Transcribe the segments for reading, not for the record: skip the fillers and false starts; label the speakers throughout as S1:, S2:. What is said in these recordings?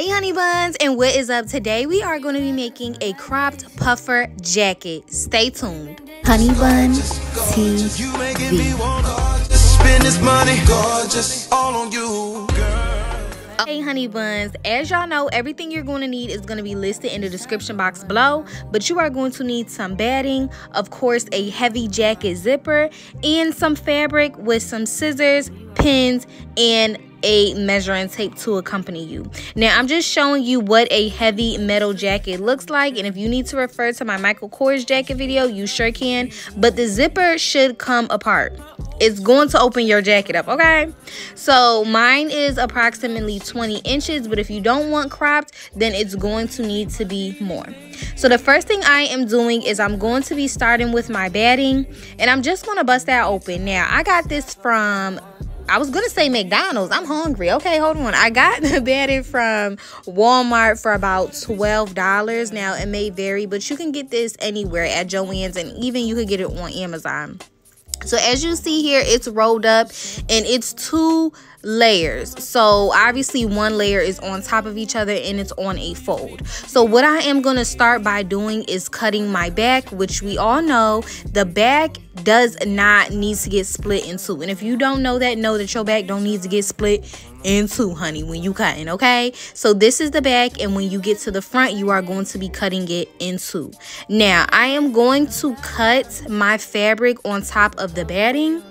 S1: Hey honey buns, and what is up? Today we are going to be making a cropped puffer jacket. Stay tuned. Honeybuntv. Hey honey buns, as y'all know, everything you're going to need is going to be listed in the description box below, but you are going to need some batting, of course a heavy jacket zipper, and some fabric with some scissors, pins, and a measuring tape to accompany you. Now I'm just showing you what a heavy metal jacket looks like, and if you need to refer to my Michael Kors jacket video, you sure can, but the zipper should come apart. It's going to open your jacket up, okay? So mine is approximately 20 inches, but if you don't want cropped, then it's going to need to be more. So the first thing I am doing is I'm going to be starting with my batting, and I'm just going to bust that open. Now I got this from, I was gonna say McDonald's. I'm hungry. Okay, hold on. I got the batting from Walmart for about $12. Now it may vary, but you can get this anywhere at Joann's, and even you could get it on Amazon. So as you see here, it's rolled up and it's 2 layers. So obviously one layer is on top of each other and it's on a fold. So what I am going to start by doing is cutting my back, which we all know the back does not need to get split in 2. And if you don't know that your back don't need to get split in 2, honey, when you cutting, okay? So this is the back, and when you get to the front, you are going to be cutting it in 2. Now I am going to cut my fabric on top of the batting,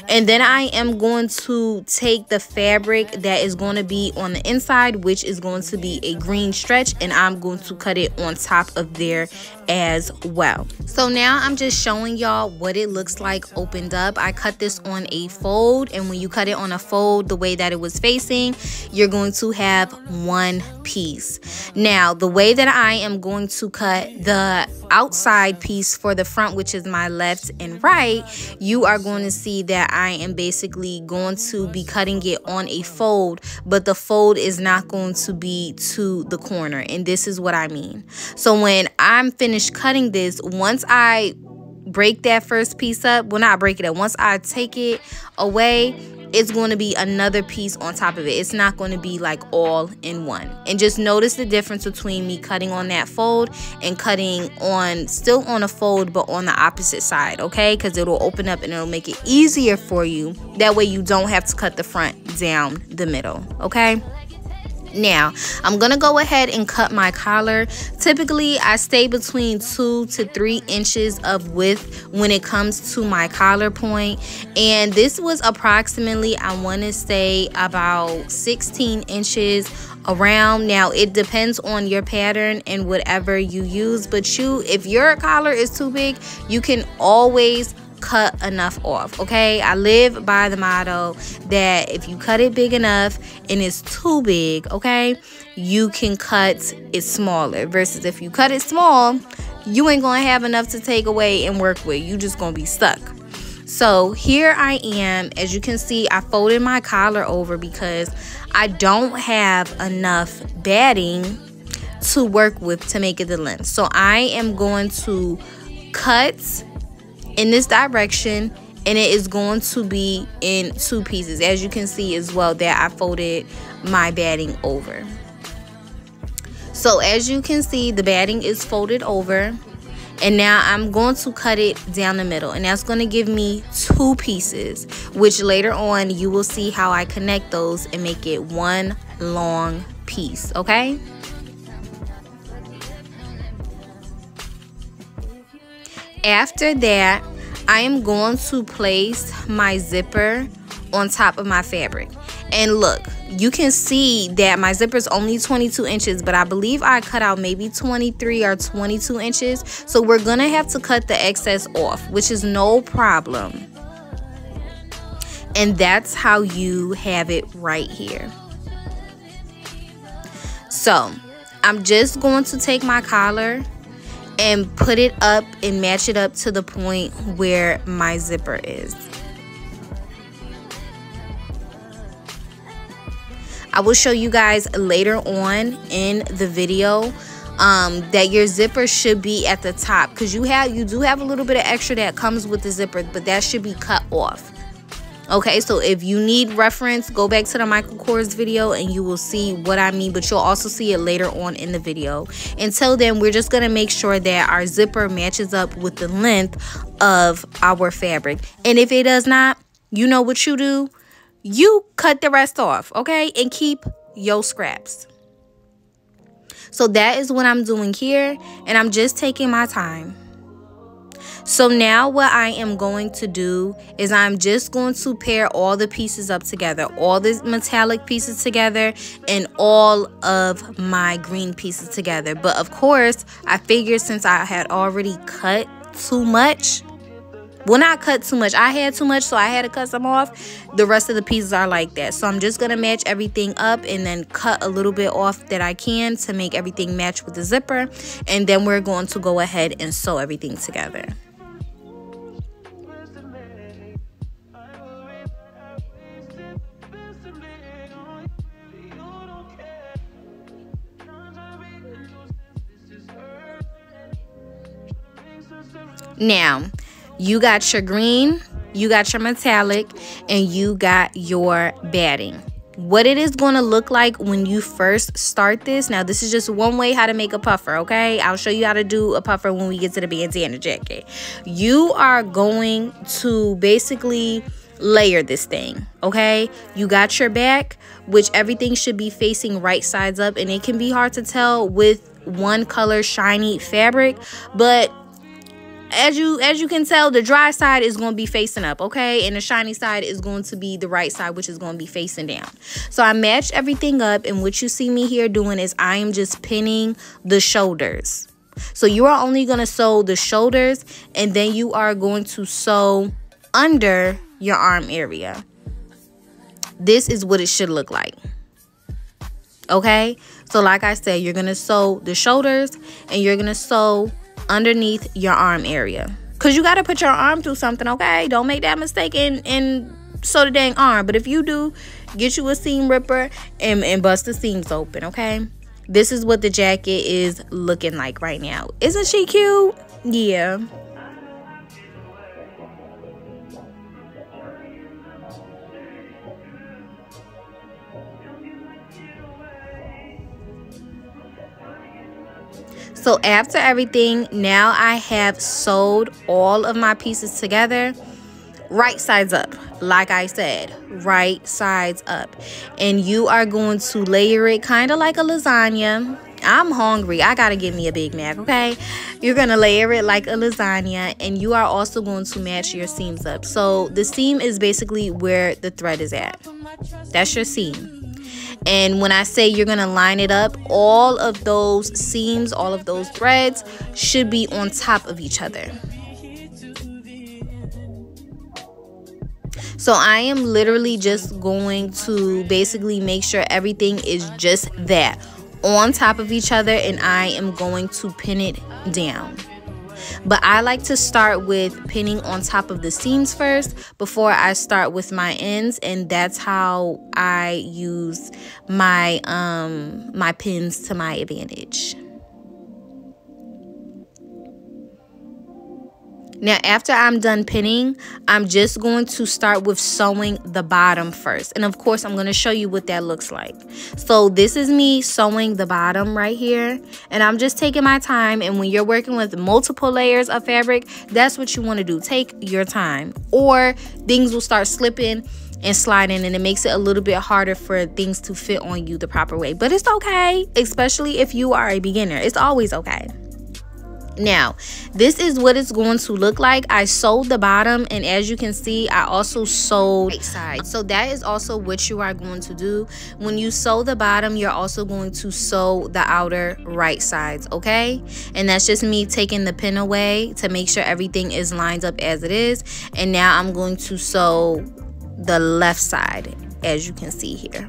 S1: and then I am going to take the fabric that is going to be on the inside, which is going to be a green stretch, and I'm going to cut it on top of there as well. So now I'm just showing y'all what it looks like opened up. I cut this on a fold, and when you cut it on a fold the way that it was facing, you're going to have one piece. Now the way that I am going to cut the outside piece for the front, which is my left and right, you are going to see that I am basically going to be cutting it on a fold, but the fold is not going to be to the corner, and this is what I mean. So when I'm finished cutting this, once I break that first piece up, well, not break it up, once I take it away, it's going to be another piece on top of it. It's not going to be like all in one. And just notice the difference between me cutting on that fold and cutting on, still on a fold, but on the opposite side, okay? Because it'll open up and it'll make it easier for you. That way you don't have to cut the front down the middle, okay? Now I'm gonna go ahead and cut my collar. Typically I stay between 2 to 3 inches of width when it comes to my collar point, and this was approximately, I want to say, about 16 inches around. Now it depends on your pattern and whatever you use, but if your collar is too big, you can always cut enough off, okay? I live by the motto that if you cut it big enough and it's too big, okay, you can cut it smaller, versus if you cut it small, you ain't gonna have enough to take away and work with. You just gonna be stuck. So here I am. As you can see, I folded my collar over because I don't have enough batting to work with to make it the length. So I am going to cut in this direction, and it is going to be in 2 pieces, as you can see as well that I folded my batting over. So as you can see, the batting is folded over, and now I'm going to cut it down the middle, and that's going to give me 2 pieces, which later on you will see how I connect those and make it one long piece, okay? After that, I am going to place my zipper on top of my fabric. And look, you can see that my zipper is only 22 inches, but I believe I cut out maybe 23 or 22 inches. So we're going to have to cut the excess off, which is no problem. And that's how you have it right here. So I'm just going to take my collar and put it up and match it up to the point where my zipper is. I will show you guys later on in the video that your zipper should be at the top, because you do have a little bit of extra that comes with the zipper, but that should be cut off. Okay, so if you need reference, go back to the Michael Kors video and you will see what I mean, but you'll also see it later on in the video. Until then, we're just going to make sure that our zipper matches up with the length of our fabric. And if it does not, you know what you do? You cut the rest off, okay? And keep your scraps. So that is what I'm doing here, and I'm just taking my time. So now what I am going to do is I'm just going to pair all the pieces up together, all the metallic pieces together and all of my green pieces together. But of course, I figured since I had already cut too much, well, not cut too much, I had too much, so I had to cut some off. The rest of the pieces are like that. So I'm just going to match everything up and then cut a little bit off that I can to make everything match with the zipper. And then we're going to go ahead and sew everything together. Now, you got your green, you got your metallic, and you got your batting. What it is going to look like when you first start this. Now, this is just one way how to make a puffer, okay? I'll show you how to do a puffer when we get to the bandana jacket. You are going to basically layer this thing, okay? You got your back, which everything should be facing right sides up, and it can be hard to tell with one color shiny fabric, but as you can tell, the dry side is going to be facing up, okay? And the shiny side is going to be the right side, which is going to be facing down. So I matched everything up, and what you see me here doing is I am just pinning the shoulders. So you are only going to sew the shoulders, and then you are going to sew under your arm area. This is what it should look like. Okay? So like I said, you're going to sew the shoulders, and you're going to sew underneath your arm area, because you got to put your arm through something, okay? Don't make that mistake and sew the dang arm. But if you do, get you a seam ripper and bust the seams open, okay? This is what the jacket is looking like right now. Isn't she cute? Yeah. So after everything, now I have sewed all of my pieces together, right sides up. Like I said, right sides up. And you are going to layer it kind of like a lasagna. I'm hungry. I got to give me a Big Mac, okay? You're going to layer it like a lasagna, and you are also going to match your seams up. So the seam is basically where the thread is at. That's your seam. And when I say you're going to line it up, all of those seams, all of those threads should be on top of each other. So I am literally just going to basically make sure everything is just that, on top of each other, and I am going to pin it down. But I like to start with pinning on top of the seams first before I start with my ends, and that's how I use my my pins to my advantage. Now, after I'm done pinning, I'm just going to start with sewing the bottom first. And of course, I'm going to show you what that looks like. So this is me sewing the bottom right here. And I'm just taking my time. And when you're working with multiple layers of fabric, that's what you want to do. Take your time, or things will start slipping and sliding, and it makes it a little bit harder for things to fit on you the proper way. But it's okay, especially if you are a beginner. It's always okay. Now, this is what it's going to look like. I sewed the bottom, and as you can see, I also sewed right side. So that is also what you are going to do. When you sew the bottom, you're also going to sew the outer right sides, okay? And that's just me taking the pin away to make sure everything is lined up as it is. And now I'm going to sew the left side, as you can see here.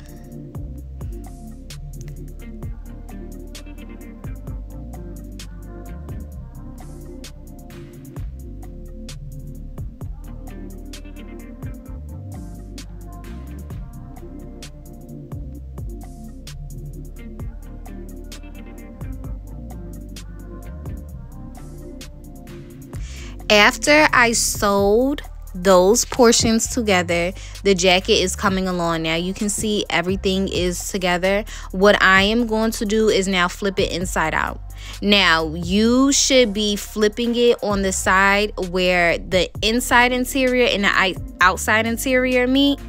S1: After I sewed those portions together, the jacket is coming along. Now you can see everything is together. What I am going to do is now flip it inside out. Now you should be flipping it on the side where the inside interior and the outside interior meet,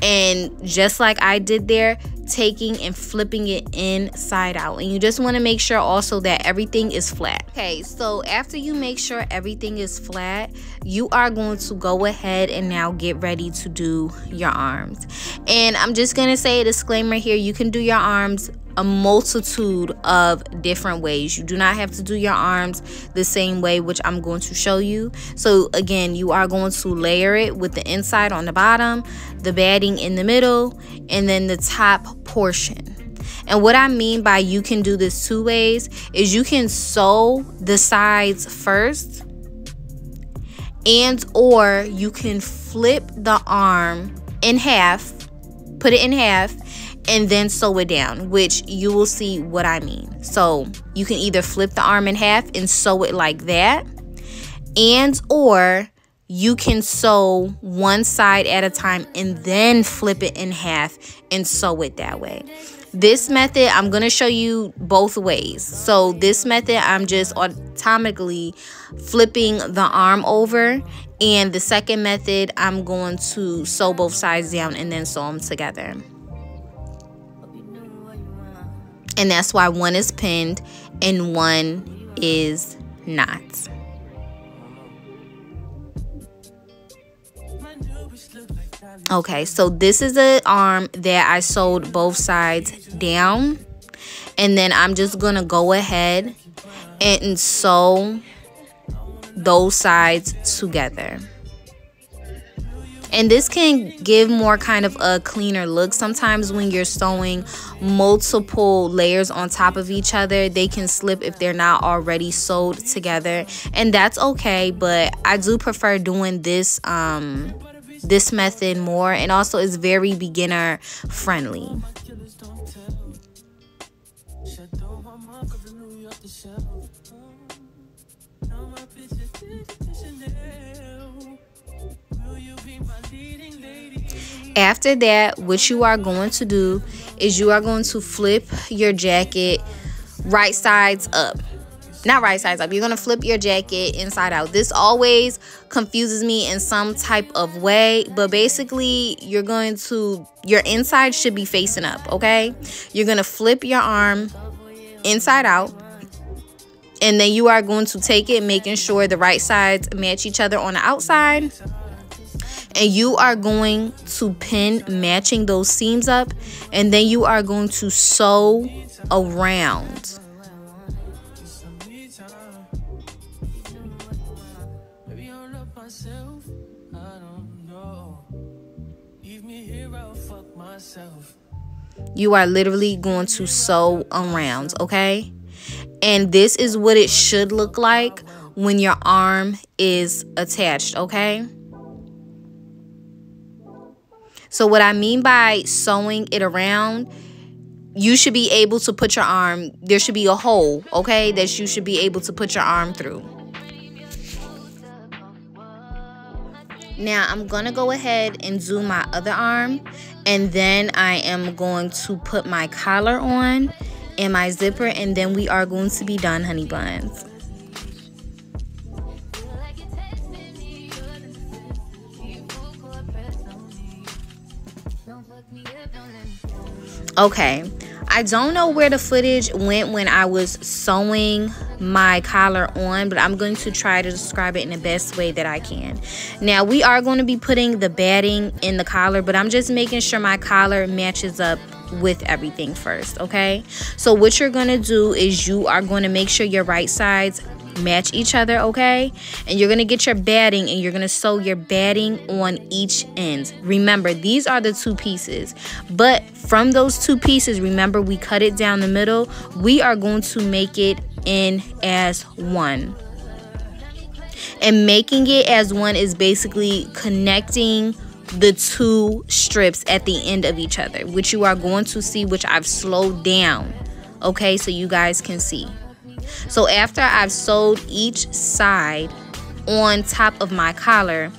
S1: and just like I did there, taking and flipping it inside out. And you just want to make sure also that everything is flat. Okay, so after you make sure everything is flat, you are going to go ahead and now get ready to do your arms. And I'm just gonna say a disclaimer here, you can do your arms a multitude of different ways. You do not have to do your arms the same way, which I'm going to show you. So again, you are going to layer it with the inside on the bottom, the batting in the middle, and then the top portion. And what I mean by you can do this two ways is you can sew the sides first, and or you can flip the arm in half, put it in half, and then sew it down, which you will see what I mean. So you can either flip the arm in half and sew it like that, and or you can sew one side at a time and then flip it in half and sew it that way. This method, I'm going to show you both ways. So this method, I'm just automatically flipping the arm over. And the second method, I'm going to sew both sides down and then sew them together. And that's why one is pinned and one is not. Okay, so this is an arm that I sewed both sides down, and then I'm just gonna go ahead and sew those sides together. And this can give more kind of a cleaner look. Sometimes when you're sewing multiple layers on top of each other, they can slip if they're not already sewed together, and that's okay. But I do prefer doing this this method more, and also it's very beginner friendly. After that, what you are going to do is you are going to flip your jacket right sides up. Not right sides up. You're going to flip your jacket inside out. This always confuses me in some type of way, but basically you're going to, your inside should be facing up, okay? You're going to flip your arm inside out, and then you are going to take it, making sure the right sides match each other on the outside. And you are going to pin matching those seams up, and then you are going to sew around. You are literally going to sew around, okay? And this is what it should look like when your arm is attached, okay? So what I mean by sewing it around, you should be able to put your arm, there should be a hole, okay, that you should be able to put your arm through. Now I'm going to go ahead and do my other arm, and then I am going to put my collar on and my zipper, and then we are going to be done, honey buns. Okay, I don't know where the footage went when I was sewing my collar on, but I'm going to try to describe it in the best way that I can. Now, we are going to be putting the batting in the collar, but I'm just making sure my collar matches up with everything first, okay? So what you're going to do is you are going to make sure your right sides match each other, okay? And you're going to get your batting, and you're going to sew your batting on each end. Remember, these are the two pieces, but from those two pieces, remember, we cut it down the middle. We are going to make it in as one. And making it as one is basically connecting the two strips at the end of each other, which you are going to see, which I've slowed down, okay, so you guys can see. So after I've sewed each side on top of my collar,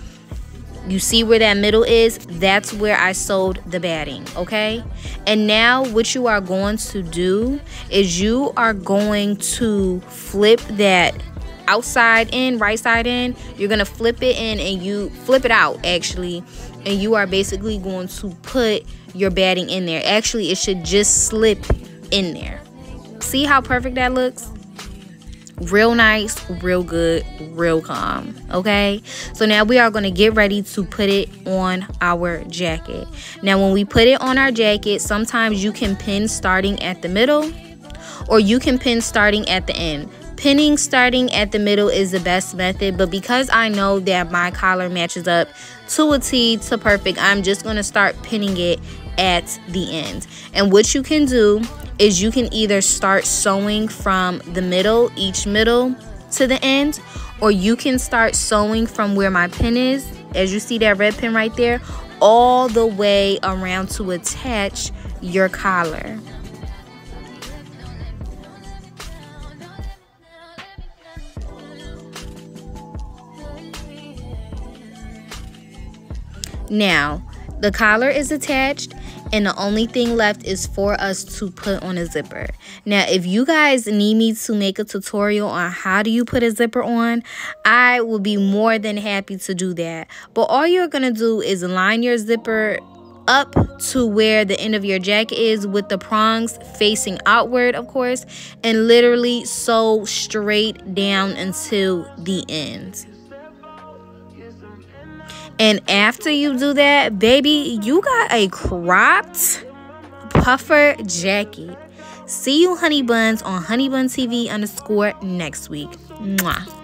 S1: You see where that middle is? That's where I sewed the batting, okay? And now what you are going to do is you are going to flip that outside in, right side in. You're going to flip it in and you flip it out, actually. And you are basically going to put your batting in there. Actually, it should just slip in there. See how perfect that looks? Real nice, real good, real calm. Okay, so now we are going to get ready to put it on our jacket. Now when we put it on our jacket, sometimes you can pin starting at the middle, or you can pin starting at the end. Pinning starting at the middle is the best method, but because I know that my collar matches up to a T to perfect, I'm just going to start pinning it at the end. And what you can do is you can either start sewing from the middle, each middle to the end, or you can start sewing from where my pin is, as you see that red pin right there, all the way around to attach your collar. Now, the collar is attached, and the only thing left is for us to put on a zipper. Now, if you guys need me to make a tutorial on how do you put a zipper on, I will be more than happy to do that. But all you're going to do is line your zipper up to where the end of your jacket is with the prongs facing outward, of course, and literally sew straight down until the end. And after you do that, baby, you got a cropped puffer jacket. See you, honey buns, on HoneyBuntv_ next week. Mwah.